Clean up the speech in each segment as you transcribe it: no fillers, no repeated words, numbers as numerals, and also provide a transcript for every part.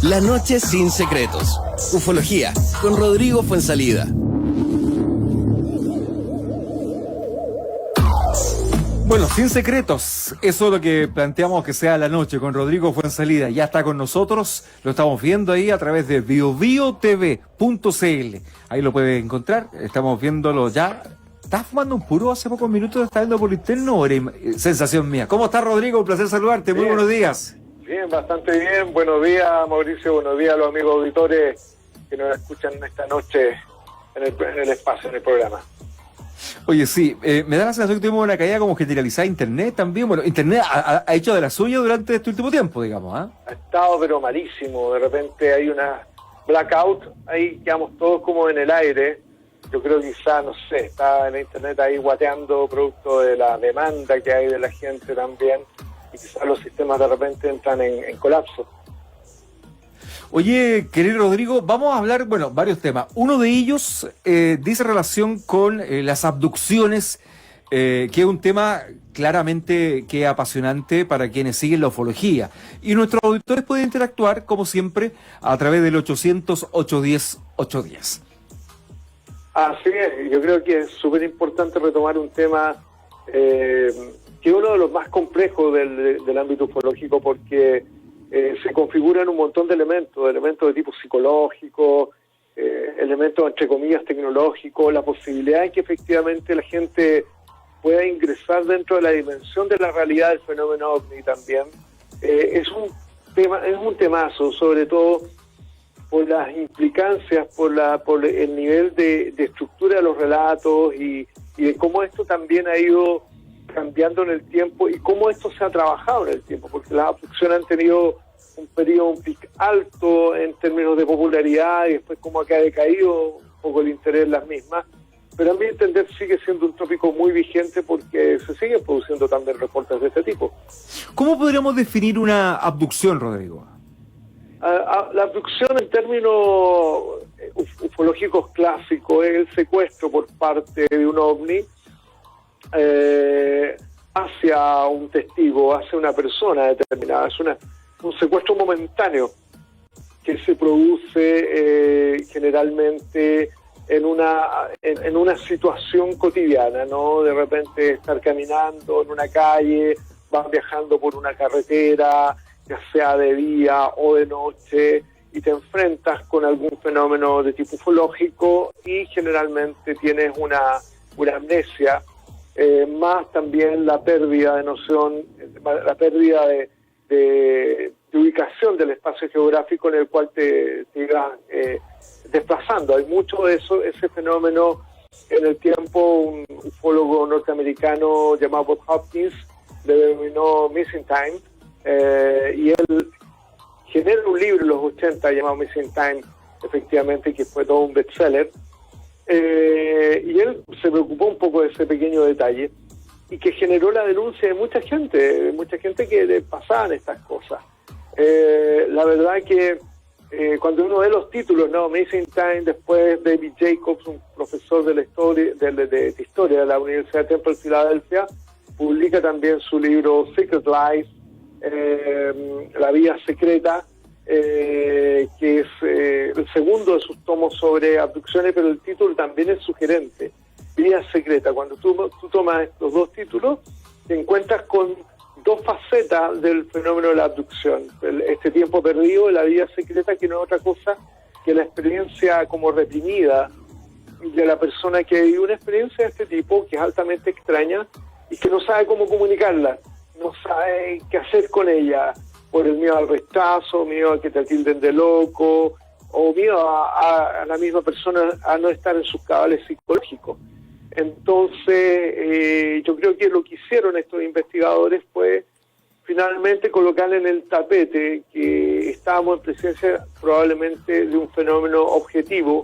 La noche sin secretos. Ufología, con Rodrigo Fuenzalida. Bueno, sin secretos, eso es lo que planteamos que sea la noche con Rodrigo Fuenzalida. Ya está con nosotros, lo estamos viendo ahí a través de biobiotv.cl. Ahí lo puede encontrar, estamos viéndolo ya. ¿Estás fumando un puro hace pocos minutos? ¿Estás viendo por interno o era sensación mía? ¿Cómo estás, Rodrigo? Un placer saludarte, muy buenos días. Bien, bastante bien. Buenos días, Mauricio. Buenos días a los amigos auditores que nos escuchan esta noche en el espacio, en el programa. Oye, sí, me da la sensación que tuvimos una caída como generalizada de Internet también. Bueno, Internet ha hecho de la suya durante este último tiempo, digamos, ¿ah? Ha estado pero malísimo. De repente hay una blackout, ahí quedamos todos como en el aire. Yo creo que quizá, no sé, está en Internet ahí guateando producto de la demanda que hay de la gente también. Y quizás los sistemas de repente entran en colapso. Oye, querido Rodrigo, vamos a hablar, bueno, varios temas. Uno de ellos dice relación con las abducciones, que es un tema claramente que es apasionante para quienes siguen la ufología. Y nuestros auditores pueden interactuar, como siempre, a través del 800-810-810. Así es, yo creo que es súper importante retomar un tema que es uno de los más complejos del ámbito ufológico, porque se configuran un montón de elementos de tipo psicológico, elementos entre comillas tecnológicos, la posibilidad de que efectivamente la gente pueda ingresar dentro de la dimensión de la realidad del fenómeno OVNI también. Es un temazo, sobre todo por las implicancias, por el nivel de estructura de los relatos y de cómo esto también ha ido cambiando en el tiempo y cómo esto se ha trabajado en el tiempo, porque las abducciones han tenido un pic alto en términos de popularidad y después cómo ha decaído un poco el interés en las mismas, pero a mi entender sigue siendo un tópico muy vigente porque se siguen produciendo también reportes de este tipo. ¿Cómo podríamos definir una abducción, Rodrigo? La abducción en términos ufológicos clásicos es el secuestro por parte de un ovni hacia un testigo, hacia una persona determinada. Es un secuestro momentáneo que se produce generalmente en una situación cotidiana, ¿no? De repente estar caminando en una calle, vas viajando por una carretera, ya sea de día o de noche, y te enfrentas con algún fenómeno de tipo ufológico y generalmente tienes una amnesia, más también la pérdida de noción, la pérdida de ubicación del espacio geográfico en el cual te ibas desplazando. Hay mucho de eso, ese fenómeno en el tiempo. Un ufólogo norteamericano llamado Bob Hopkins le denominó Missing Time, y él genera un libro en los 80 llamado Missing Time, efectivamente, que fue todo un bestseller. Y él se preocupó un poco de ese pequeño detalle y que generó la denuncia de mucha gente que le pasaban estas cosas. La verdad que cuando uno ve los títulos, ¿no? Missing Time, después David Jacobs, un profesor de la historia de historia de la Universidad de Temple, Filadelfia, publica también su libro Secret Life, La Vía Secreta, que es el segundo de sus tomos sobre abducciones, pero el título también es sugerente, Vía Secreta. Cuando tú tomas estos dos títulos, te encuentras con dos facetas del fenómeno de la abducción. Este tiempo perdido, la vía secreta, que no es otra cosa que la experiencia como reprimida de la persona que vive una experiencia de este tipo, que es altamente extraña y que no sabe cómo comunicarla, no sabe qué hacer con ella, por el miedo al rechazo, miedo a que te tilden de loco, o miedo a la misma persona a no estar en sus cabales psicológicos. Entonces, yo creo que lo que hicieron estos investigadores fue finalmente colocar en el tapete que estábamos en presencia probablemente de un fenómeno objetivo,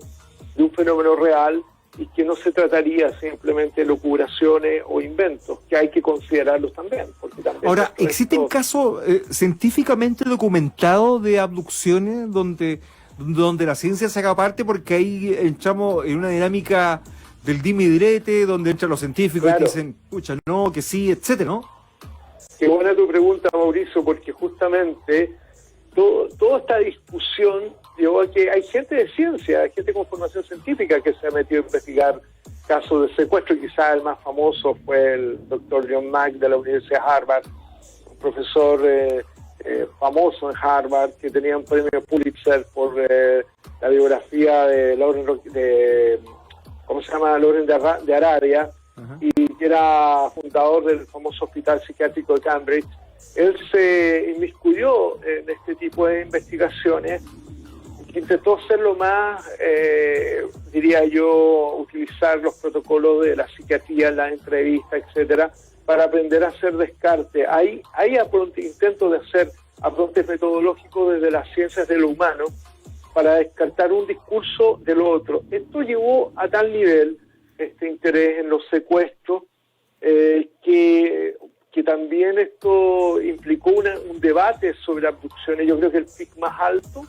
de un fenómeno real, y que no se trataría simplemente de locuraciones o inventos, que hay que considerarlos también. Porque también ahora, ¿existen casos científicamente documentados de abducciones donde la ciencia se haga parte? Porque ahí entramos en una dinámica del dime y direte, donde entran los científicos, claro, y que dicen, escucha, no, que sí, etcétera, ¿no? Qué buena tu pregunta, Mauricio, porque justamente toda esta discusión llevó a que hay gente de ciencia, gente con formación científica que se ha metido a investigar casos de secuestro. Quizás el más famoso fue el doctor John Mack de la Universidad de Harvard, un profesor famoso en Harvard que tenía un premio Pulitzer por la biografía de Lauren de Arabia, y que era fundador del famoso hospital psiquiátrico de Cambridge. Él se inmiscuyó en este tipo de investigaciones, que intentó hacerlo más, diría yo, utilizar los protocolos de la psiquiatría, la entrevista, etcétera, para aprender a hacer descarte. Hay intentos de hacer aprontes metodológicos desde las ciencias de lo humano para descartar un discurso de lo otro. Esto llevó a tal nivel este interés en los secuestros que también esto implicó un debate sobre abducciones. Yo creo que el pic más alto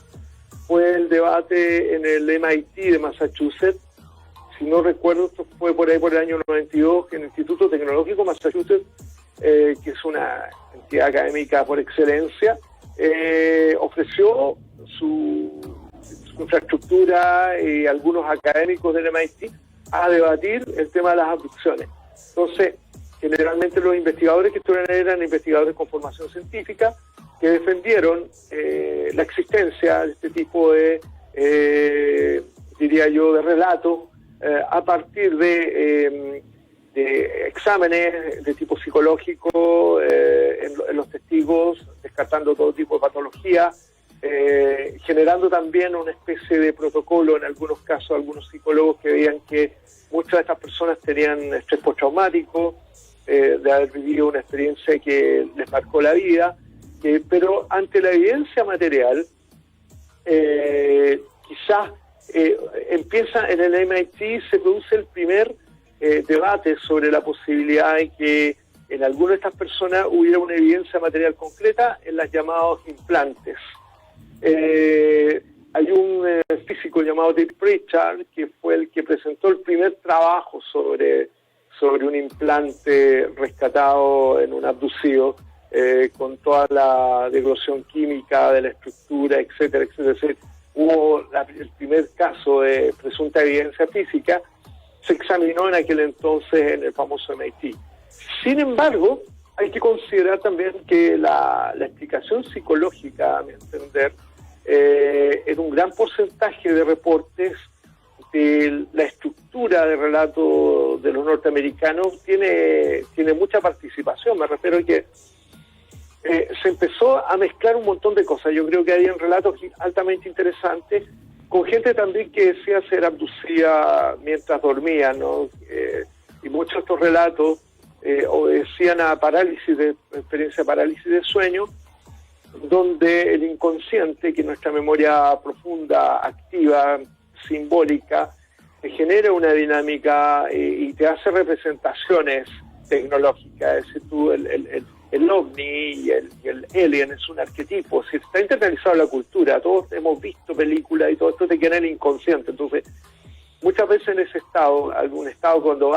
fue el debate en el MIT de Massachusetts. Si no recuerdo, esto fue por ahí por el año 92, que el Instituto Tecnológico Massachusetts, que es una entidad académica por excelencia, ofreció su infraestructura y algunos académicos del MIT a debatir el tema de las abducciones. Entonces, generalmente los investigadores que estuvieron ahí eran investigadores con formación científica que defendieron la existencia de este tipo de, diría yo, de relatos a partir de exámenes de tipo psicológico en los testigos, descartando todo tipo de patología, generando también una especie de protocolo en algunos casos, algunos psicólogos que veían que muchas de estas personas tenían estrés postraumático, de haber vivido una experiencia que les marcó la vida, pero ante la evidencia material, quizás empieza en el MIT, se produce el primer debate sobre la posibilidad de que en alguna de estas personas hubiera una evidencia material concreta en las llamados implantes. Hay un físico llamado David Pritchard, que fue el que presentó el primer trabajo sobre un implante rescatado en un abducido, con toda la desglosión química de la estructura, etcétera, etcétera. Es decir, hubo el primer caso de presunta evidencia física, se examinó en aquel entonces en el famoso MIT. Sin embargo, hay que considerar también que la explicación psicológica, a mi entender, en un gran porcentaje de reportes de la estructura de relato de los norteamericanos tiene mucha participación. Me refiero a que se empezó a mezclar un montón de cosas. Yo creo que había relatos altamente interesantes, con gente también que decía ser abducida mientras dormía, ¿no? Y muchos de estos relatos obedecían a experiencia de parálisis de sueño, donde el inconsciente, que es nuestra memoria profunda, activa, simbólica, te genera una dinámica y te hace representaciones tecnológicas. Es decir, tú, el ovni y el alien es un arquetipo, si está internalizado en la cultura, todos hemos visto películas y todo esto te queda en el inconsciente. Entonces, muchas veces en ese estado, algún estado cuando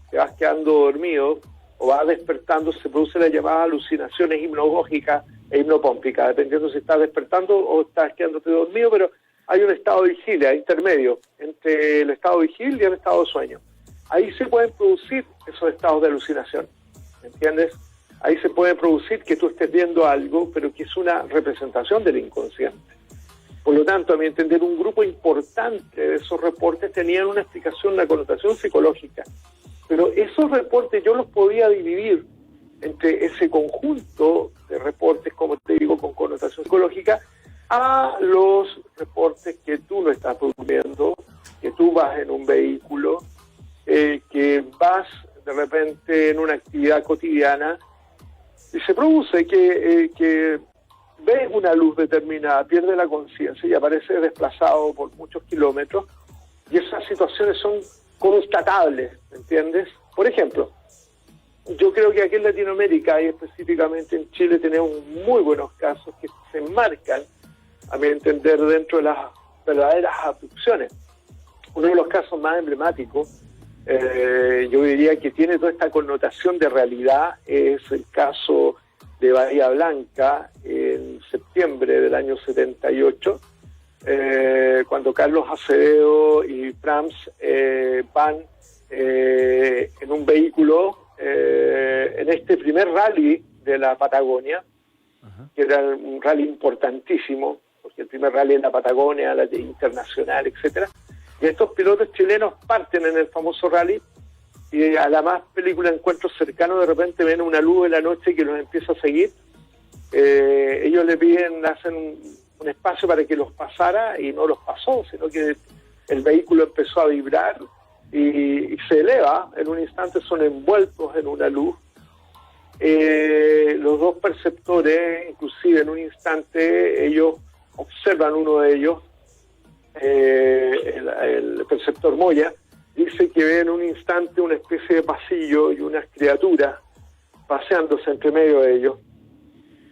te vas quedando dormido o vas despertando, se producen las llamadas alucinaciones hipnagógicas e hipnopómpicas, dependiendo si estás despertando o estás quedándote dormido, pero hay un estado de vigilia intermedio entre el estado de vigilia y el estado de sueño. Ahí se pueden producir esos estados de alucinación, ¿me entiendes? Ahí se puede producir que tú estés viendo algo, pero que es una representación del inconsciente. Por lo tanto, a mi entender, un grupo importante de esos reportes tenían una explicación, una connotación psicológica. Pero esos reportes yo los podía dividir entre ese conjunto de reportes, como te digo, con connotación psicológica, a los reportes que tú no estás produciendo, que tú vas en un vehículo, que vas de repente en una actividad cotidiana, y se produce que ves una luz determinada, pierdes la conciencia y apareces desplazado por muchos kilómetros, y esas situaciones son constatables, ¿me entiendes? Por ejemplo, yo creo que aquí en Latinoamérica y específicamente en Chile tenemos muy buenos casos que se enmarcan, a mi entender, dentro de las verdaderas abducciones. Uno de los casos más emblemáticos, yo diría que tiene toda esta connotación de realidad, es el caso de Bahía Blanca, en septiembre del año 78, cuando Carlos Acevedo y Prams van en un vehículo en este primer rally de la Patagonia, que era un rally importantísimo, porque el primer rally en la Patagonia, la internacional, etcétera. Y estos pilotos chilenos parten en el famoso rally y a la más película Encuentros Cercanos de repente ven una luz en la noche que los empieza a seguir. Ellos le piden, hacen un espacio para que los pasara y no los pasó, sino que el vehículo empezó a vibrar y se eleva. En un instante son envueltos en una luz. Los dos perceptores, inclusive en un instante, ellos observan uno de ellos, el perceptor Moya, dice que ve en un instante una especie de pasillo y unas criaturas paseándose entre medio de ellos.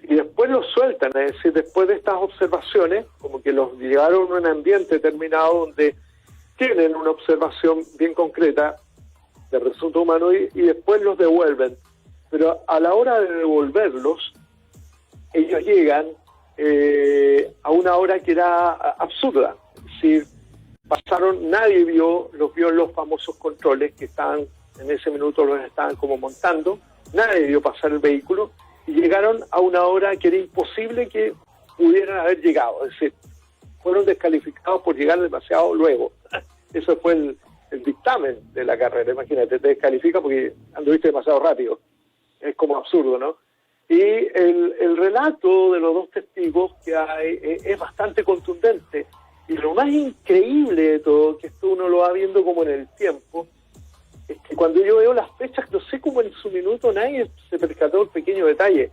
Y después los sueltan, es decir, después de estas observaciones, como que los llevaron a un ambiente determinado donde tienen una observación bien concreta del resultado humano y después los devuelven. Pero a la hora de devolverlos, ellos llegan a una hora que era absurda. Es decir, nadie los vio en los famosos controles que estaban, en ese minuto los estaban como montando, nadie vio pasar el vehículo y llegaron a una hora que era imposible que pudieran haber llegado. Es decir, fueron descalificados por llegar demasiado luego. Eso fue el dictamen de la carrera. Imagínate, te descalifica porque anduviste demasiado rápido. Es como absurdo, ¿no? Y el relato de los dos testigos que hay es bastante contundente. Y lo más increíble de todo, que esto uno lo va viendo como en el tiempo, es que cuando yo veo las fechas, no sé cómo en su minuto nadie se percató del pequeño detalle.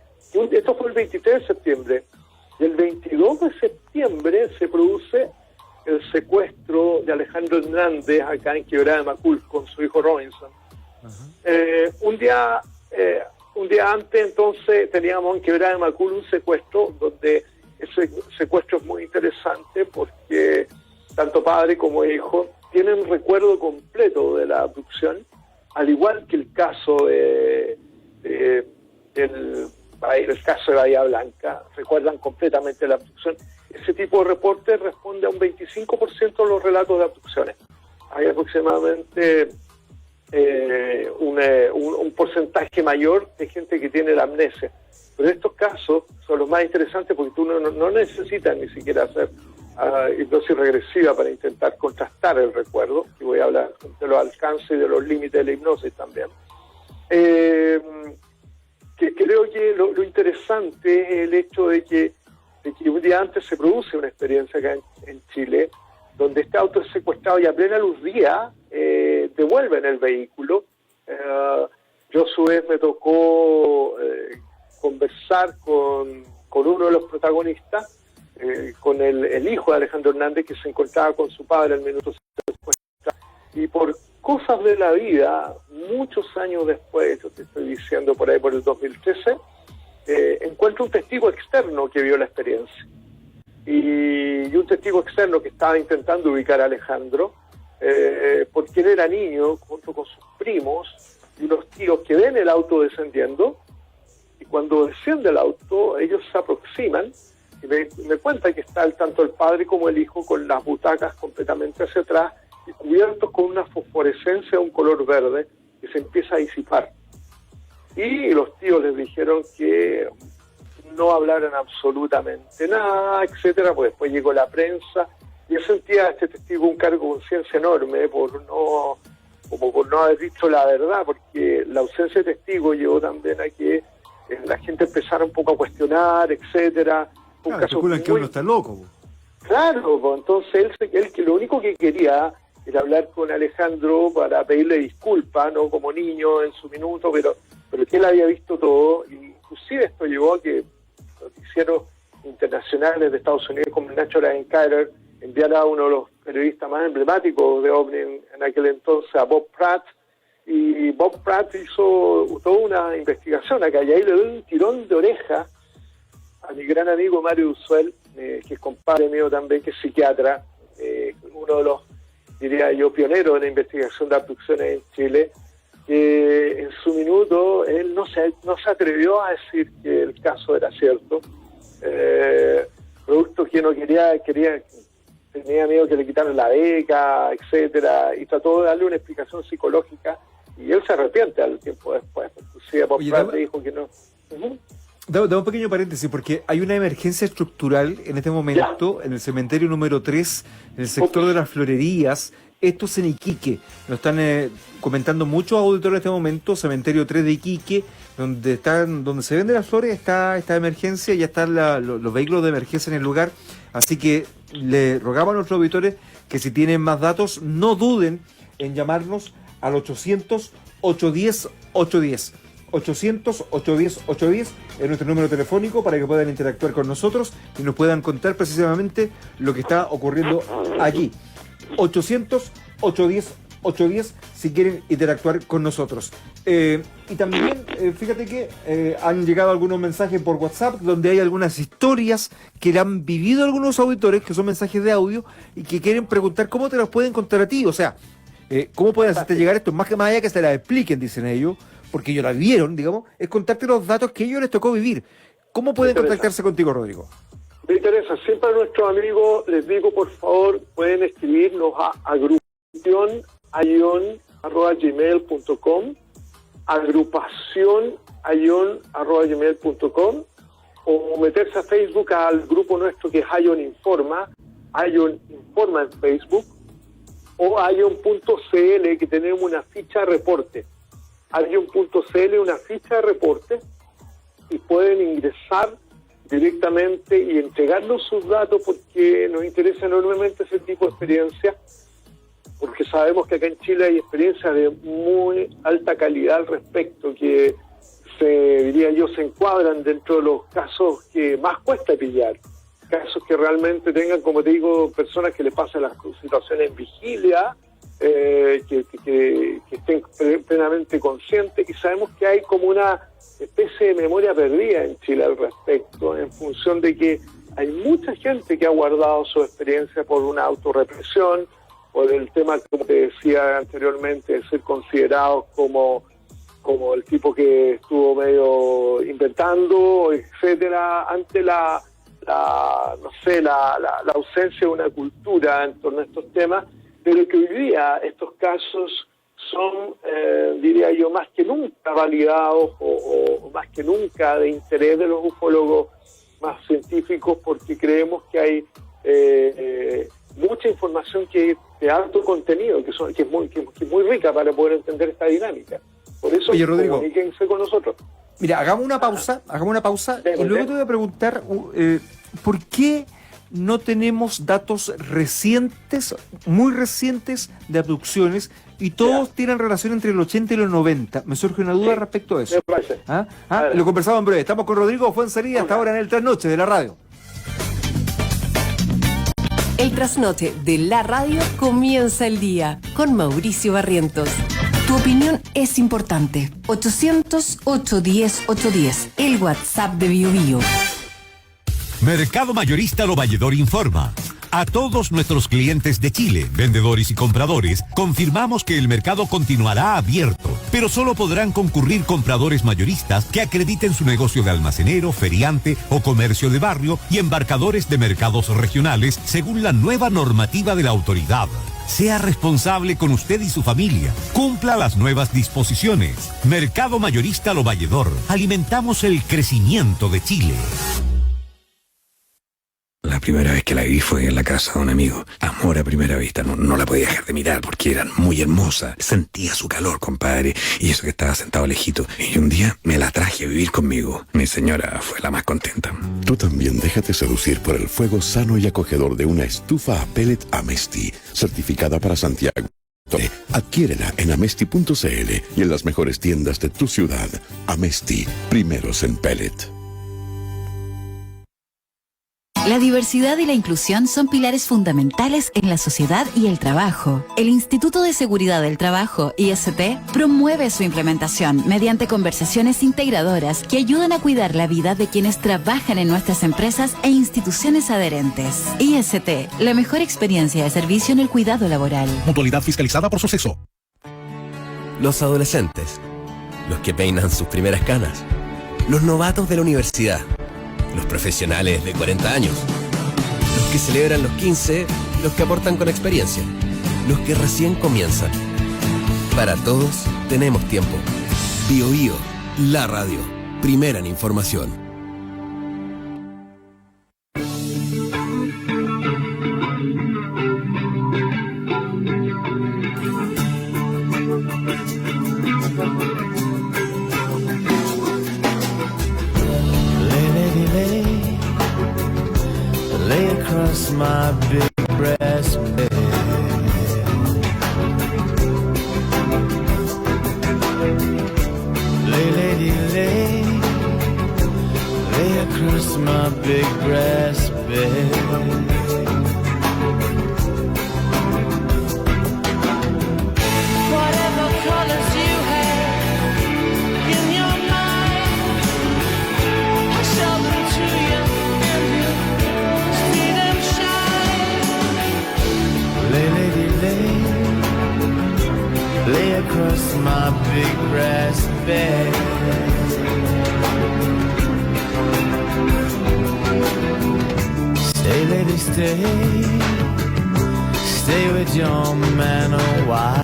Esto fue el 23 de septiembre. Y el 22 de septiembre se produce el secuestro de Alejandro Hernández acá en Quebrada de Macul con su hijo Robinson. Un día antes, entonces, teníamos en Quebrada de Macul un secuestro donde ese secuestro es muy interesante porque tanto padre como hijo tienen recuerdo completo de la abducción, al igual que el caso del caso de Bahía Blanca, recuerdan completamente la abducción. Ese tipo de reporte responde a un 25% de los relatos de abducciones. Hay aproximadamente un porcentaje mayor de gente que tiene la amnesia. Pero estos casos son los más interesantes porque tú no necesitas ni siquiera hacer hipnosis regresiva para intentar contrastar el recuerdo, y voy a hablar de los alcances y de los límites de la hipnosis también. Que creo que lo interesante es el hecho de que un día antes se produce una experiencia acá en Chile, donde este auto es secuestrado y a plena luz día devuelven el vehículo. Yo a su vez me tocó conversar con uno de los protagonistas, con el hijo de Alejandro Hernández, que se encontraba con su padre al minuto secuestrado. Y por cosas de la vida, muchos años después, yo te estoy diciendo por ahí por el 2013, encuentro un testigo externo que vio la experiencia. Y un testigo externo que estaba intentando ubicar a Alejandro, porque él era niño, junto con sus primos y unos tíos que ven el auto descendiendo, y cuando desciende el auto, ellos se aproximan, y me cuenta que está tanto el padre como el hijo con las butacas completamente hacia atrás, y cubiertos con una fosforescencia de un color verde, que se empieza a disipar. Y los tíos les dijeron que no hablaran absolutamente nada, etcétera, pues después llegó la prensa. Yo sentía a este testigo un cargo de conciencia enorme por no haber dicho la verdad, porque la ausencia de testigo llevó también a que la gente empezara un poco a cuestionar, etcétera. Especulan que uno está loco. Claro, pues entonces él lo único que quería era hablar con Alejandro para pedirle disculpas, no como niño en su minuto, pero que él había visto todo, y inclusive esto llevó a que noticieros internacionales de Estados Unidos como Nacho Ryan-Kyler enviara a uno de los periodistas más emblemáticos de OVNI en aquel entonces, a Bob Pratt, y Bob Pratt hizo toda una investigación acá, y ahí le doy un tirón de oreja a mi gran amigo Mario Usuel, que es compadre mío también, que es psiquiatra, uno de los, diría yo, pioneros en la investigación de abducciones en Chile. En su minuto él no se atrevió a decir que el caso era cierto, producto que no quería, tenía miedo que le quitaran la beca, etcétera, y trató de darle una explicación psicológica, y él se arrepiente al tiempo después. Inclusive por parte dijo que no. Da un pequeño paréntesis, porque hay una emergencia estructural en este momento en el cementerio número 3, en el sector de las florerías. Esto es en Iquique. Nos están comentando muchos auditores en este momento, cementerio 3 de Iquique, donde se venden las flores, está esta emergencia, ya están los vehículos de emergencia en el lugar. Así que le rogamos a nuestros auditores que si tienen más datos, no duden en llamarnos al 800-810-810. 800-810-810 es nuestro número telefónico para que puedan interactuar con nosotros y nos puedan contar precisamente lo que está ocurriendo allí. 800-810-810 si quieren interactuar con nosotros. Y también, fíjate que han llegado algunos mensajes por WhatsApp donde hay algunas historias que le han vivido algunos auditores, que son mensajes de audio, y que quieren preguntar cómo te los pueden contar a ti. O sea, cómo pueden hacerte llegar esto, más allá que se las expliquen, dicen ellos, porque ellos la vivieron, digamos, es contarte los datos que ellos les tocó vivir. ¿Cómo pueden contactarse contigo, Rodrigo? Me interesa. Siempre a nuestros amigos les digo, por favor, pueden escribirnos a agrupacionaion@gmail.com, agrupacionaion@gmail.com, o meterse a Facebook al grupo nuestro que es Aion Informa en Facebook, o aion.cl, que tenemos una ficha de reporte. Aion.cl, una ficha de reporte, y pueden ingresar directamente y entregarnos sus datos, porque nos interesa enormemente ese tipo de experiencia, porque sabemos que acá en Chile hay experiencias de muy alta calidad al respecto, que se encuadran dentro de los casos que más cuesta pillar, casos que realmente tengan, como te digo, personas que le pasen las situaciones en vigilia, que estén plenamente conscientes, y sabemos que hay como una especie de memoria perdida en Chile al respecto, en función de que hay mucha gente que ha guardado su experiencia por una autorrepresión, por el tema, como te decía anteriormente, de ser considerados como el tipo que estuvo medio inventando, etcétera, ante la ausencia de una cultura en torno a estos temas, pero que hoy día estos casos son, diría yo, más que nunca validados o más que nunca de interés de los ufólogos más científicos, porque creemos que hay mucha información que de alto contenido, que es muy rica para poder entender esta dinámica. Por eso, oye, Rodrigo, comuníquense con nosotros. Mira, hagamos una pausa y luego te voy a preguntar ¿por qué no tenemos datos recientes, muy recientes, de abducciones, y todos tienen relación entre el 80 y los 90? Me surge una duda respecto a eso. Lo conversamos en breve. Estamos con Rodrigo Fuenzalía hasta ahora en el Trasnoche de la radio. El Trasnoche de la radio comienza el día con Mauricio Barrientos. Tu opinión es importante. 800-810-810, el WhatsApp de BioBio. Mercado Mayorista Lo Valledor informa. A todos nuestros clientes de Chile, vendedores y compradores, confirmamos que el mercado continuará abierto, pero solo podrán concurrir compradores mayoristas que acrediten su negocio de almacenero, feriante o comercio de barrio, y embarcadores de mercados regionales según la nueva normativa de la autoridad. Sea responsable con usted y su familia. Cumpla las nuevas disposiciones. Mercado Mayorista Lo Valledor. Alimentamos el crecimiento de Chile. La primera vez que la vi fue en la casa de un amigo. Amor a primera vista. No la podía dejar de mirar porque era muy hermosa. Sentía su calor, compadre. Y eso que estaba sentado lejito. Y un día me la traje a vivir conmigo. Mi señora fue la más contenta. Tú también déjate seducir por el fuego sano y acogedor de una estufa a pellet Amesti, certificada para Santiago. Adquiérela en amesti.cl y en las mejores tiendas de tu ciudad. Amesti, primeros en pellet. La diversidad y la inclusión son pilares fundamentales en la sociedad y el trabajo. El Instituto de Seguridad del Trabajo, IST, promueve su implementación mediante conversaciones integradoras que ayudan a cuidar la vida de quienes trabajan en nuestras empresas e instituciones adherentes. IST, la mejor experiencia de servicio en el cuidado laboral. Mutualidad fiscalizada por Soceso. Los adolescentes, los que peinan sus primeras canas, los novatos de la universidad, los profesionales de 40 años, los que celebran los 15, los que aportan con experiencia, los que recién comienzan. Para todos tenemos tiempo. Bio Bio, la radio, primera en información. Lay across my big breast bed. Lady, lay across my big breast bed. Whatever colors you have in your mind, I show them to you and you see them shine. Lay across my big brass bed. Stay, lady, stay with your man a while.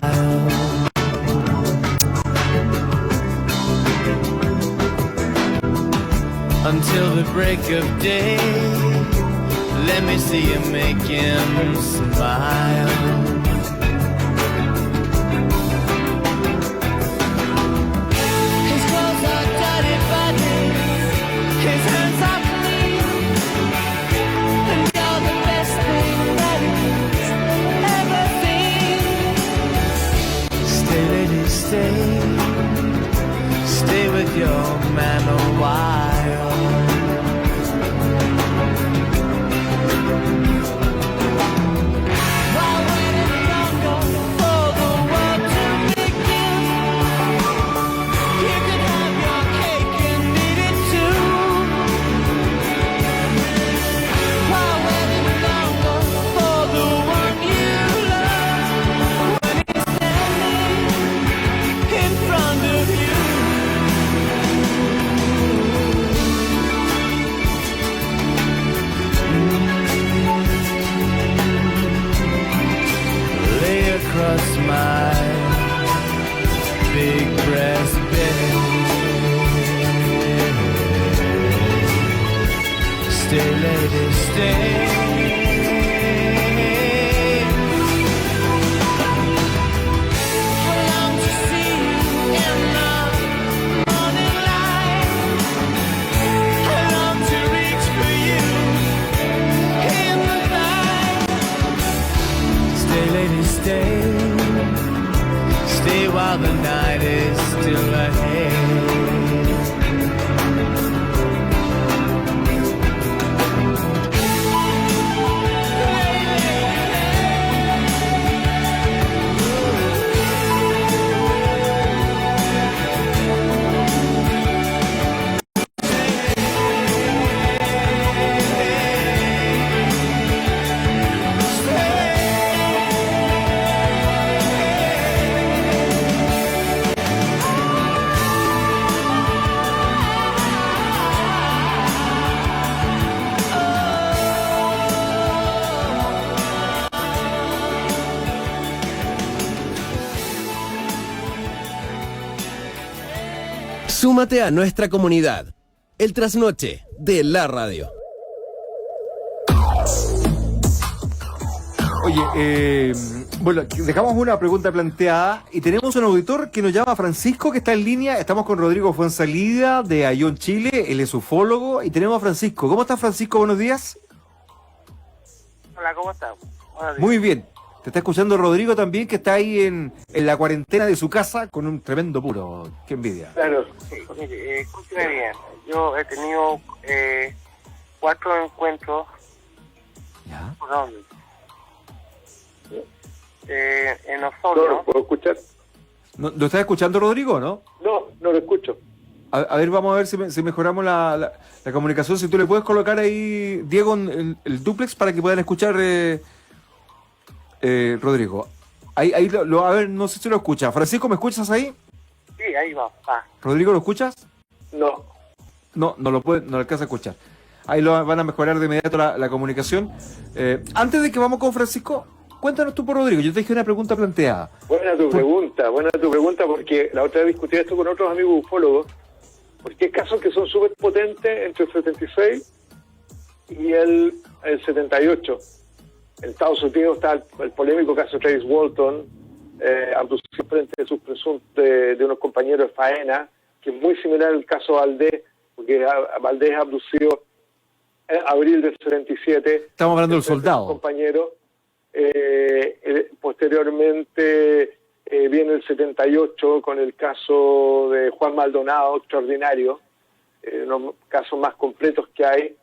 Until the break of day, let me see you make him smile. Stay with your man a while. While waiting longer for the world to begin, you can have your cake and eat it too. While waiting longer for the one you love, when he's standing in front of you. Lay across my big breast bed. Stay, lady, stay. Stay while the night is still ahead. Súmate a nuestra comunidad. El trasnoche de la radio. Oye, bueno, dejamos una pregunta planteada y tenemos un auditor que nos llama Francisco, que está en línea. Estamos con Rodrigo Fuenzalida de Ayón, Chile. Él es ufólogo y tenemos a Francisco. ¿Cómo estás, Francisco? Buenos días. Hola, ¿cómo estás? Muy bien. Te está escuchando Rodrigo también, que está ahí en la cuarentena de su casa con un tremendo puro. Qué envidia. Claro. Sí, mire, escúcheme bien. Yo he tenido 4 encuentros. ¿Ya? ¿Por dónde? En No Osorno. lo puedo escuchar. ¿Lo estás escuchando, Rodrigo, no? No, no lo escucho. A ver, vamos a ver si mejoramos la comunicación. Si tú le puedes colocar ahí, Diego, el duplex para que puedan escuchar... Rodrigo, ahí a ver, no sé si lo escucha. Francisco, ¿me escuchas ahí? Sí, ahí va. Rodrigo, ¿lo escuchas? No. No lo alcanza a escuchar. ahí lo van a mejorar de inmediato la comunicación. Antes de que vamos con Francisco, cuéntanos tú por Rodrigo, yo te dije una pregunta planteada. Buena tu pregunta, porque la otra vez discutí esto con otros amigos ufólogos, porque hay casos que son súper potentes entre el 76 y el 78. En Estados Unidos está el polémico caso de Travis Walton, abducido frente de sus presuntos de unos compañeros de faena, que es muy similar al caso Valdés, porque Valdés abducido en abril del 77. Estamos hablando del soldado. Compañero. Posteriormente viene el 78 con el caso de Juan Maldonado, extraordinario, uno de los casos más completos que hay.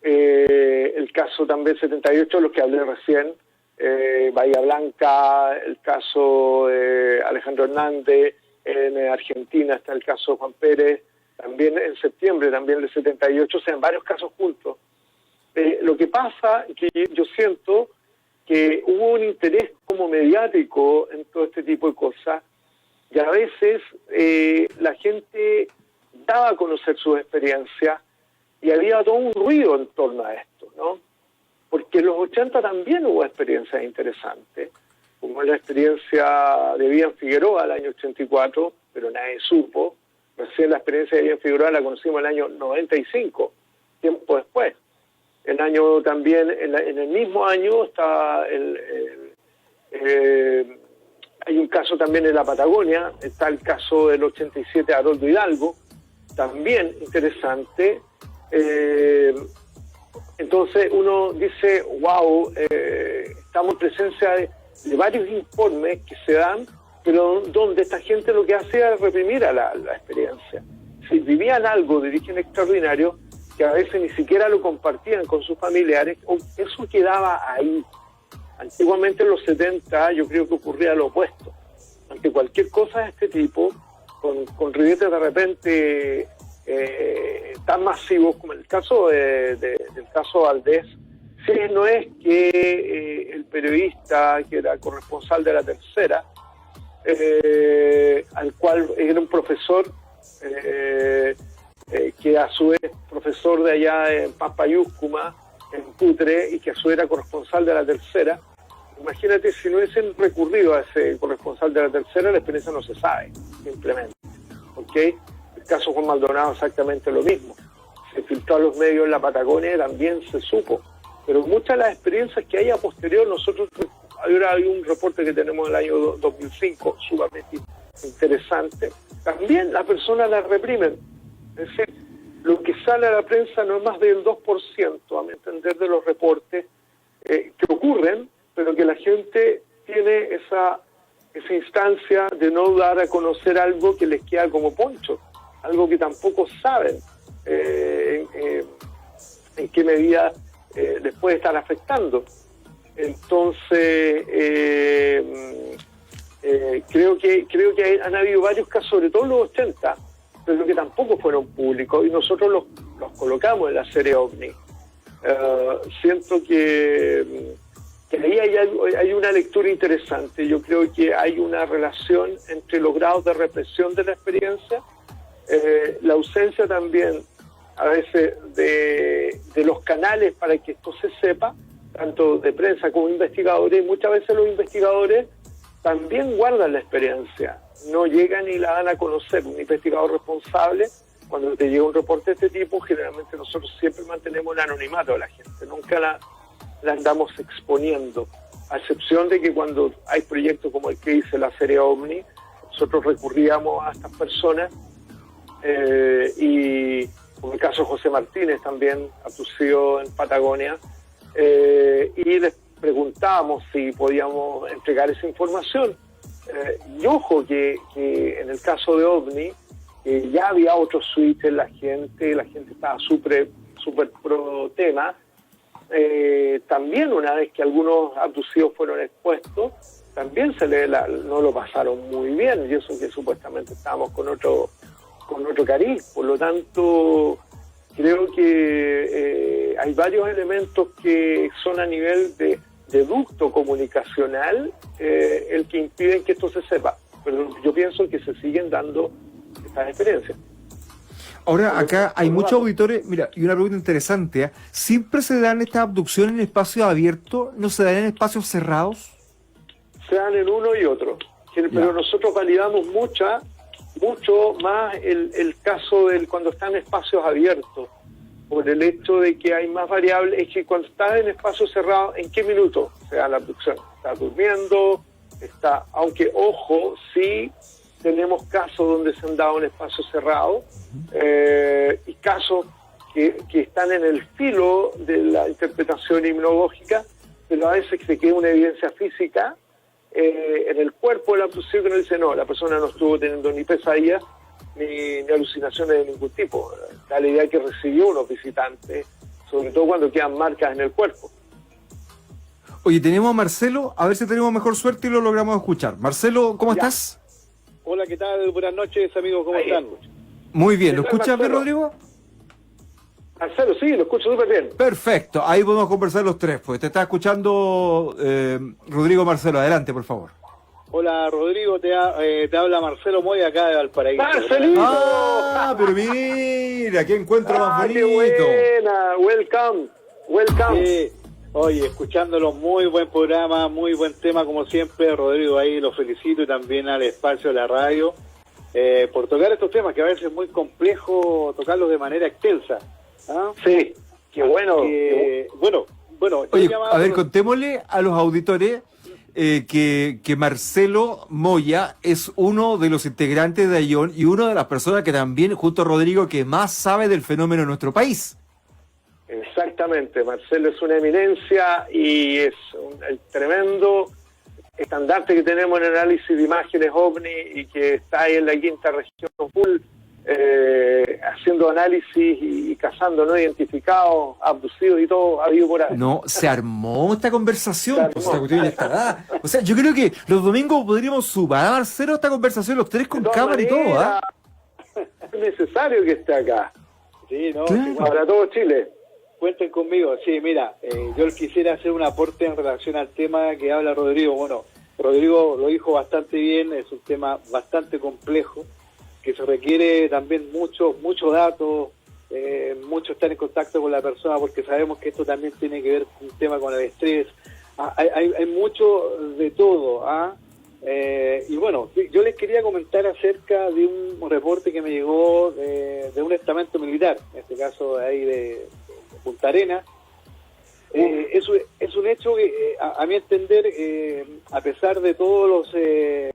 El caso también 78, los que hablé recién, Bahía Blanca, el caso de Alejandro Hernández, en Argentina está el caso de Juan Pérez, también en septiembre, también del 78, o sea, en varios casos juntos. Lo que pasa es que yo siento que hubo un interés como mediático en todo este tipo de cosas, y a veces la gente daba a conocer sus experiencias y había todo un ruido en torno a esto, ¿no? Porque en los 80 también hubo experiencias interesantes, como la experiencia de Vivian Figueroa el año 84, pero nadie supo. Recién la experiencia de Vivian Figueroa la conocimos el año 95, tiempo después. En el mismo año está hay un caso también en la Patagonia, está el caso del 87 de Haroldo Hidalgo, también interesante. Entonces uno dice, wow, estamos en presencia de varios informes que se dan, pero donde esta gente lo que hace es reprimir a la experiencia. Si vivían algo de origen extraordinario, que a veces ni siquiera lo compartían con sus familiares, eso quedaba ahí. Antiguamente en los 70 yo creo que ocurría lo opuesto. Ante cualquier cosa de este tipo, con ribetes de repente tan masivos como el caso del caso Valdés, si no es que el periodista que era corresponsal de La Tercera, al cual era un profesor que a su vez profesor de allá en Pampayúscuma, en Putre, y que a su vez era corresponsal de La Tercera. Imagínate, si no hubiesen recurrido a ese corresponsal de La Tercera, la experiencia no se sabe, simplemente. ¿Ok? El caso Juan Maldonado exactamente lo mismo. Se filtró a los medios en la Patagonia y también se supo. Pero muchas de las experiencias que hay a posterior, nosotros, ahora hay un reporte que tenemos del año 2005, sumamente interesante, también las personas las reprimen. Es decir, lo que sale a la prensa no es más del 2%, a mi entender, de los reportes que ocurren, pero que la gente tiene esa instancia de no dar a conocer algo que les queda como poncho, algo que tampoco saben en qué medida les puede estar afectando. Entonces, creo que han habido varios casos, sobre todo en los 80, pero que tampoco fueron públicos, y nosotros los colocamos en la serie OVNI. Siento que ahí hay una lectura interesante. Yo creo que hay una relación entre los grados de represión de la experiencia, la ausencia también a veces de los canales para que esto se sepa, tanto de prensa como investigadores, y muchas veces los investigadores también guardan la experiencia, no llegan y la dan a conocer. Un investigador responsable, cuando te llega un reporte de este tipo, generalmente nosotros siempre mantenemos el anonimato de la gente, nunca la andamos exponiendo, a excepción de que cuando hay proyectos como el que hice la serie OVNI, nosotros recurríamos a estas personas, y como el caso de José Martínez, también abducido en Patagonia, y les preguntábamos si podíamos entregar esa información. Y ojo que en el caso de OVNI ya había otros tweets, la gente estaba súper pro tema. También una vez que algunos abducidos fueron expuestos, también no lo pasaron muy bien, y eso que supuestamente estábamos con otro cariz. Por lo tanto, creo que hay varios elementos que son a nivel de ducto comunicacional el que impiden que esto se sepa, pero yo pienso que se siguen dando estas experiencias. Ahora, acá hay muchos auditores, mira, y una pregunta interesante, ¿eh? ¿Siempre se dan estas abducciones en espacios abiertos? ¿No se dan en espacios cerrados? Se dan en uno y otro. Pero nosotros validamos mucho más el caso del cuando está en espacios abiertos, por el hecho de que hay más variables. Es que cuando estás en espacios cerrados, ¿en qué minuto se da la abducción? ¿Está durmiendo? Aunque, ojo, sí tenemos casos donde se han dado en espacios cerrados, y casos que están en el filo de la interpretación hipnológica, pero a veces se queda una evidencia física en el cuerpo de la abducción que nos dice, no, la persona no estuvo teniendo ni pesadillas ni alucinaciones de ningún tipo. Da la idea que recibió unos visitantes, sobre todo cuando quedan marcas en el cuerpo. Oye, tenemos a Marcelo, a ver si tenemos mejor suerte y lo logramos escuchar. Marcelo, ¿cómo estás? Hola, ¿qué tal? Buenas noches, amigos, ¿cómo están? Muy bien, ¿lo ¿Qué tal, escuchas bien, Marcelo? Rodrigo? Marcelo, sí, lo escucho súper bien. Perfecto, ahí podemos conversar los tres, pues. Te está escuchando Rodrigo. Marcelo, adelante, por favor. Hola, Rodrigo, te habla Marcelo Moya acá de Valparaíso. ¡Marcelito! Ah, pero mira, qué encuentro más bonito. ¡Qué buena! Welcome. Sí. Oye, escuchándolo, muy buen programa, muy buen tema como siempre, Rodrigo, ahí lo felicito y también al espacio de la radio por tocar estos temas que a veces es muy complejo tocarlos de manera extensa. ¿Ah? Sí, qué bueno. Bueno. Oye, a ver, contémosle a los auditores que Marcelo Moya es uno de los integrantes de AION y una de las personas que también, junto a Rodrigo, que más sabe del fenómeno en nuestro país. Exactamente, Marcelo es una eminencia y es el tremendo estandarte que tenemos en el análisis de imágenes OVNI y que está ahí en la quinta región full, haciendo análisis y cazando no identificados, abducidos y todo habido por ahí. No, se armó esta conversación, pues esta cuestión ya está dada. O sea, yo creo que los domingos podríamos sumar a Marcelo a esta conversación, los tres con cámara y todo, ¿ah? Es necesario que esté acá. Sí, ¿no? Claro. Sí, Para todo Chile. Cuenten conmigo. Sí, mira, yo quisiera hacer un aporte en relación al tema que habla Rodrigo. Bueno, Rodrigo lo dijo bastante bien, es un tema bastante complejo, que se requiere también muchos datos, mucho estar en contacto con la persona, porque sabemos que esto también tiene que ver con un tema con el estrés. Hay mucho de todo, ¿ah? Y bueno, yo les quería comentar acerca de un reporte que me llegó de un estamento militar, en este caso de ahí de Punta Arenas. Es un hecho que, a mi entender, a pesar de todos los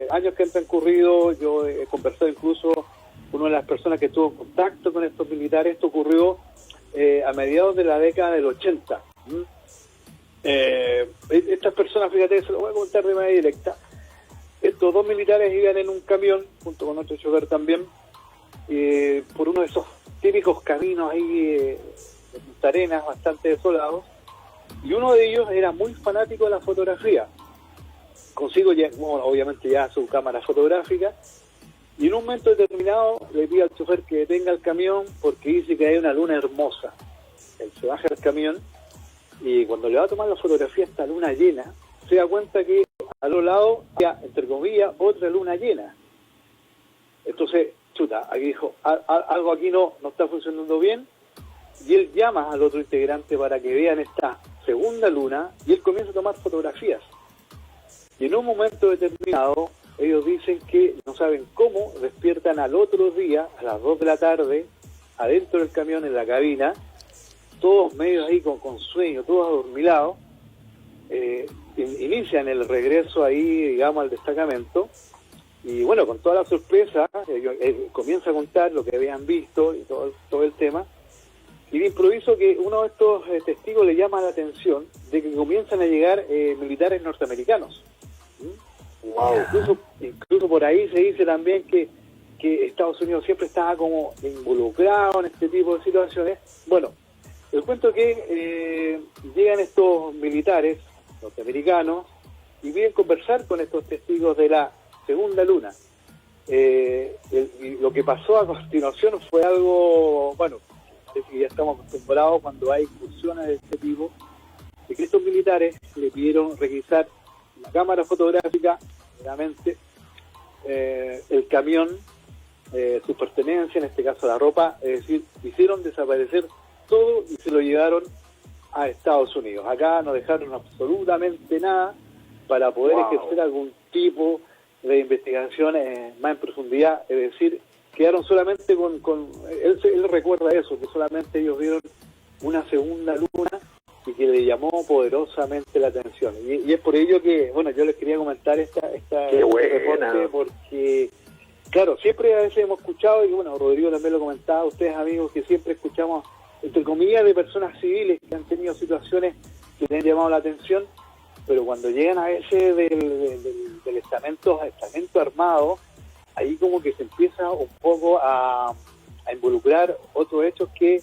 años que han transcurrido, yo he conversado incluso con una de las personas que estuvo en contacto con estos militares. Esto ocurrió a mediados de la década del 80. Estas personas, fíjate, se lo voy a contar de manera directa. Estos dos militares iban en un camión, junto con otro chofer también, por uno de esos típicos caminos ahí de Punta Arenas, bastante desolados, y uno de ellos era muy fanático de la fotografía. Consigo ya, bueno, obviamente ya su cámara fotográfica, y en un momento determinado le pide al chofer que detenga el camión porque dice que hay una luna hermosa. Él se baja del camión y cuando le va a tomar la fotografía a esta luna llena, se da cuenta que al otro lado, ya, entre comillas, otra luna llena. Entonces, chuta, aquí dijo, algo aquí no está funcionando bien, y él llama al otro integrante para que vean esta segunda luna, y él comienza a tomar fotografías. Y en un momento determinado, ellos dicen que no saben cómo, despiertan al otro día, a las 2 de la tarde, adentro del camión, en la cabina, todos medio ahí con sueño, todos adormilados. Inician el regreso ahí, digamos, al destacamento, y bueno, con toda la sorpresa, comienza a contar lo que habían visto y todo el tema, y de improviso que uno de estos testigos le llama la atención de que comienzan a llegar militares norteamericanos. Wow. Incluso por ahí se dice también que Estados Unidos siempre estaba como involucrado en este tipo de situaciones. Bueno, el cuento es que llegan estos militares norteamericanos y vienen a conversar con estos testigos de la segunda luna. Y lo que pasó a continuación fue algo, bueno, que ya estamos acostumbrados cuando hay incursiones de este tipo, de que estos militares le pidieron requisar la cámara fotográfica, realmente, el camión, sus pertenencias, en este caso la ropa, es decir, hicieron desaparecer todo y se lo llevaron a Estados Unidos. Acá no dejaron absolutamente nada para poder ejercer algún tipo de investigación más en profundidad, es decir, quedaron solamente con él recuerda eso, que solamente ellos vieron una segunda luna y que le llamó poderosamente la atención. Y es por ello que, bueno, yo les quería comentar este reporte, porque, claro, siempre a veces hemos escuchado, y bueno, Rodrigo también lo comentaba, ustedes amigos, que siempre escuchamos, entre comillas, de personas civiles que han tenido situaciones que les han llamado la atención, pero cuando llegan a ese del estamento armado, ahí como que se empieza un poco a involucrar otros hechos que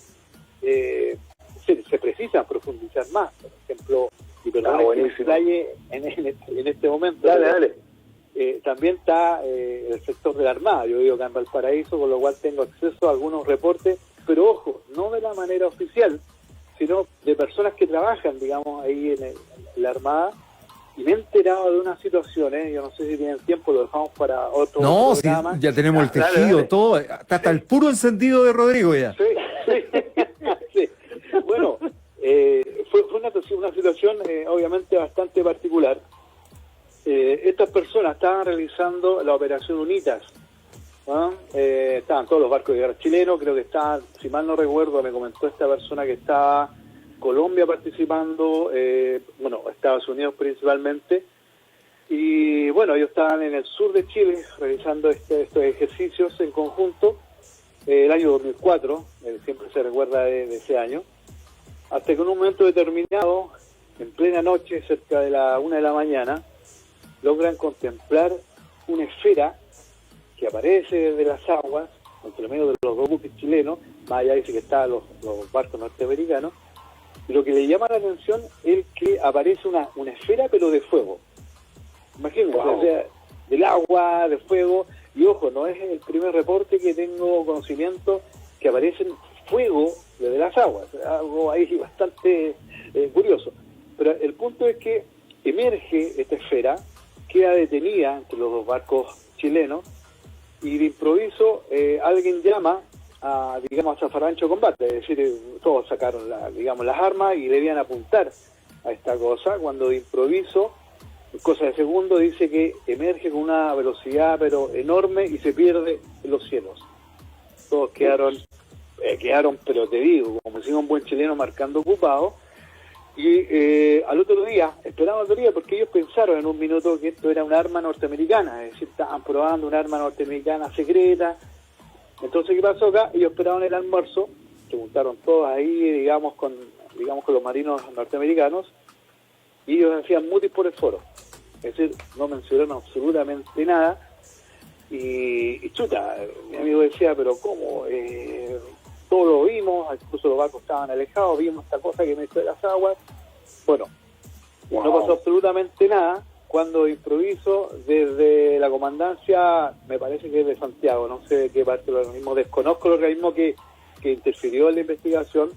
se precisan profundizar más. Por ejemplo, y perdón que me explaye en este momento. Dale. También está el sector de la Armada. Yo vivo acá en Valparaíso, con lo cual tengo acceso a algunos reportes, pero ojo, no de la manera oficial, sino de personas que trabajan, digamos, ahí en la Armada. Y me he enterado de unas situaciones, yo no sé si tienen tiempo, lo dejamos para otro programa. Sí, ya tenemos el tejido, todo, hasta el puro encendido de Rodrigo ya. Sí. Bueno, fue una situación obviamente bastante particular. Estas personas estaban realizando la operación UNITAS, ¿no? Estaban todos los barcos de guerra chilenos, creo que estaban, si mal no recuerdo, me comentó esta persona que estaba Colombia participando, Estados Unidos principalmente, y bueno, ellos estaban en el sur de Chile realizando estos ejercicios en conjunto, el año 2004, siempre se recuerda de ese año, hasta que en un momento determinado, en plena noche, cerca de la 1 de la mañana, logran contemplar una esfera que aparece desde las aguas, entre medio de los dos buques chilenos, más allá dice que estaban los barcos norteamericanos. Y lo que le llama la atención es que aparece una esfera, pero de fuego. Imagínense, o sea, del agua, de fuego. Y ojo, no es el primer reporte que tengo conocimiento que aparece fuego desde las aguas. Algo ahí bastante curioso. Pero el punto es que emerge esta esfera, queda detenida entre los dos barcos chilenos, y de improviso alguien llama a zafarrancho combate, es decir, todos sacaron las armas y debían apuntar a esta cosa, cuando de improviso, cosa de segundo, dice que emerge con una velocidad pero enorme y se pierde en los cielos. Todos quedaron, pero te digo, como decía un buen chileno, marcando ocupado. Y al otro día, esperaban otro día, porque ellos pensaron en un minuto que esto era un arma norteamericana, es decir, estaban probando un arma norteamericana secreta. Entonces, ¿qué pasó acá? Ellos esperaban el almuerzo, se juntaron todos ahí, digamos con los marinos norteamericanos, y ellos hacían mutis por el foro. Es decir, no mencionaron absolutamente nada. Y chuta, mi amigo decía, pero ¿cómo? Todos lo vimos, incluso los barcos estaban alejados, vimos esta cosa que mezcló de las aguas. Bueno, no pasó absolutamente nada, cuando de improviso, desde la comandancia, me parece que es de Santiago, no sé de qué parte del organismo, desconozco el organismo que interfirió en la investigación.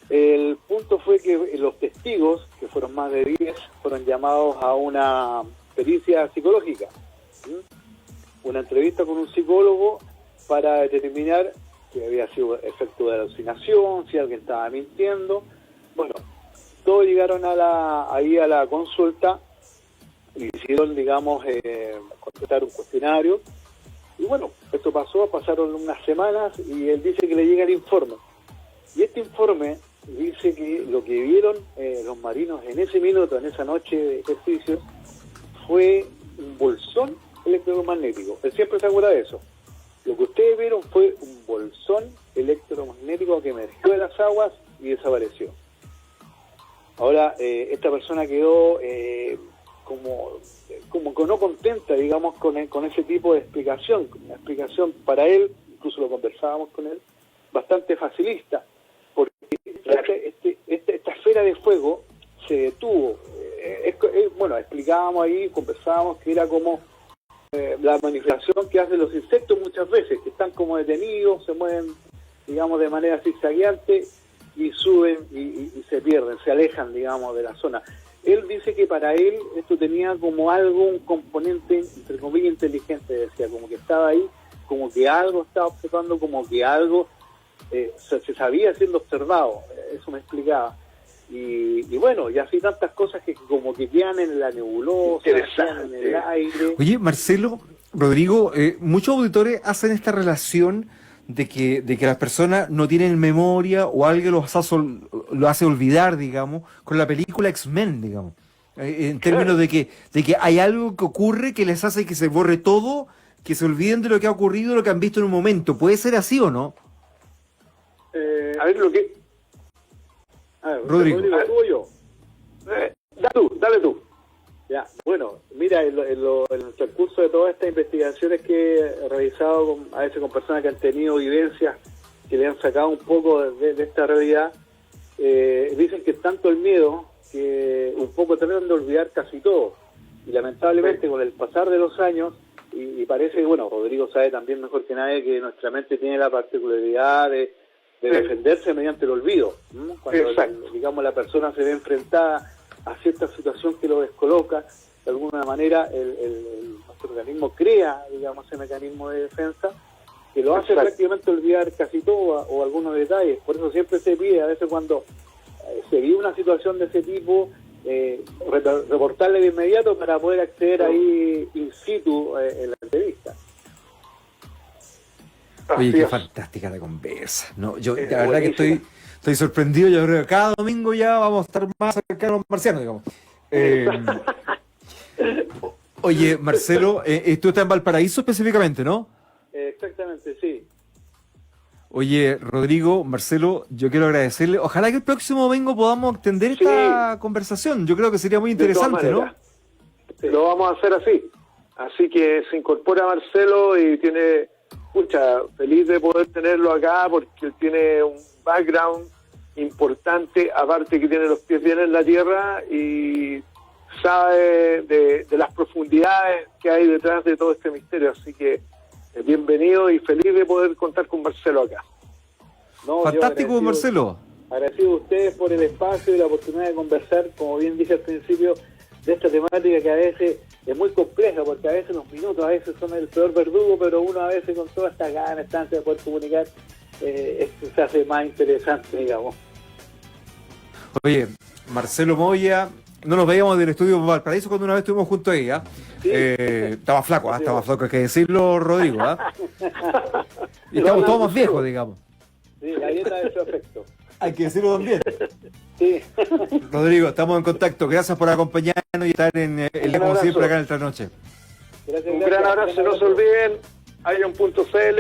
El punto fue que los testigos, que fueron más de 10, fueron llamados a una pericia psicológica, una entrevista con un psicólogo para determinar si había sido efecto de alucinación, si alguien estaba mintiendo. Bueno, todos llegaron a la consulta y hicieron, contestar un cuestionario. Y bueno, esto pasaron unas semanas y él dice que le llega el informe. Y este informe dice que lo que vieron los marinos en ese minuto, en esa noche de ejercicios, fue un bolsón electromagnético. Él siempre se acuerda de eso. Lo que ustedes vieron fue un bolsón electromagnético que emergió de las aguas y desapareció. Ahora, esta persona quedó como que no contenta, digamos, con ese tipo de explicación. Una explicación para él, incluso lo conversábamos con él, bastante facilista, porque esta esfera de fuego se detuvo. Explicábamos ahí, conversábamos que era como la manifestación que hacen los insectos muchas veces, que están como detenidos, se mueven, digamos, de manera zigzagueante y suben y se pierden, se alejan, digamos, de la zona. Él dice que para él esto tenía como algo, un componente, entre comillas, inteligente, decía, como que estaba ahí como que algo estaba observando, como que algo se sabía siendo observado, eso me explicaba. Y bueno, y así tantas cosas que como que quedan en la nebulosa, quedan en el aire. Oye, Marcelo, Rodrigo, muchos auditores hacen esta relación de que las personas no tienen memoria o alguien lo hace olvidar, digamos, con la película X-Men, digamos. En términos de que hay algo que ocurre que les hace que se borre todo, que se olviden de lo que ha ocurrido, lo que han visto en un momento. ¿Puede ser así o no? A ver, Rodrigo. ¿Tú o yo? Dale tú. Ya, bueno, mira, en el transcurso de todas estas investigaciones que he realizado a veces con personas que han tenido vivencias que le han sacado un poco de esta realidad, dicen que es tanto el miedo que un poco tratan de olvidar casi todo. Y lamentablemente con el pasar de los años, y parece que, bueno, Rodrigo sabe también mejor que nadie que nuestra mente tiene la particularidad de defenderse mediante el olvido. Cuando, digamos, la persona se ve enfrentada a cierta situación que lo descoloca, de alguna manera nuestro organismo crea, digamos, ese mecanismo de defensa que lo hace prácticamente olvidar casi todo o algunos detalles. Por eso siempre se pide, a veces cuando se vive una situación de ese tipo, reportarle de inmediato para poder acceder ahí in situ en la entrevista. Oye, qué fantástica la conversa. No, yo la verdad que estoy sorprendido. Yo creo que cada domingo ya vamos a estar más cercanos a los marcianos, digamos. Oye, Marcelo, tú estás en Valparaíso específicamente, ¿no? Exactamente, sí. Oye, Rodrigo, Marcelo, yo quiero agradecerle. Ojalá que el próximo domingo podamos extender esta conversación. Yo creo que sería muy interesante, ¿no? Lo vamos a hacer así. Así que se incorpora Marcelo y tiene... Pucha, feliz de poder tenerlo acá porque él tiene un background importante, aparte que tiene los pies bien en la tierra y sabe de las profundidades que hay detrás de todo este misterio. Así que bienvenido y feliz de poder contar con Marcelo acá. No, fantástico, Marcelo. Agradecido a ustedes por el espacio y la oportunidad de conversar, como bien dije al principio, de esta temática que a veces es muy compleja, porque a veces los minutos a veces son el peor verdugo, pero uno a veces con toda esta gana, esta ansia de poder comunicar, esto se hace más interesante, digamos. Oye, Marcelo Moya, no nos veíamos del estudio Valparaíso cuando una vez estuvimos juntos ahí, ¿ah? Sí. Estaba flaco, estaba flaco, hay que decirlo, Rodrigo, ¿ah? Y estamos todos más viejos, digamos. Sí, la dieta de su afecto. Hay que decirlo también. Sí. Rodrigo, estamos en contacto. Gracias por acompañarnos y estar en el como siempre acá en el Trasnoche. Un gran abrazo, no se olviden, Ion.cl,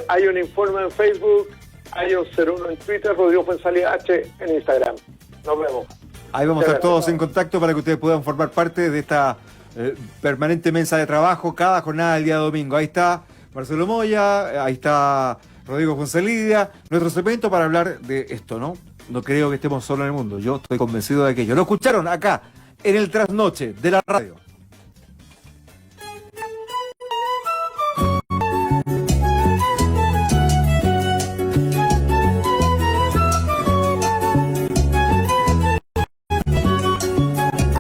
hay un informe en Facebook, Ion01 en Twitter, Rodrigo Fuenzalía H en Instagram. Nos vemos. Ahí vamos a estar todos en contacto para que ustedes puedan formar parte de esta permanente mesa de trabajo cada jornada del día domingo. Ahí está Marcelo Moya, ahí está Rodrigo Fuenzalía, nuestro segmento para hablar de esto, ¿no? No creo que estemos solos en el mundo, yo estoy convencido de aquello. Lo escucharon acá, en el Trasnoche de la radio.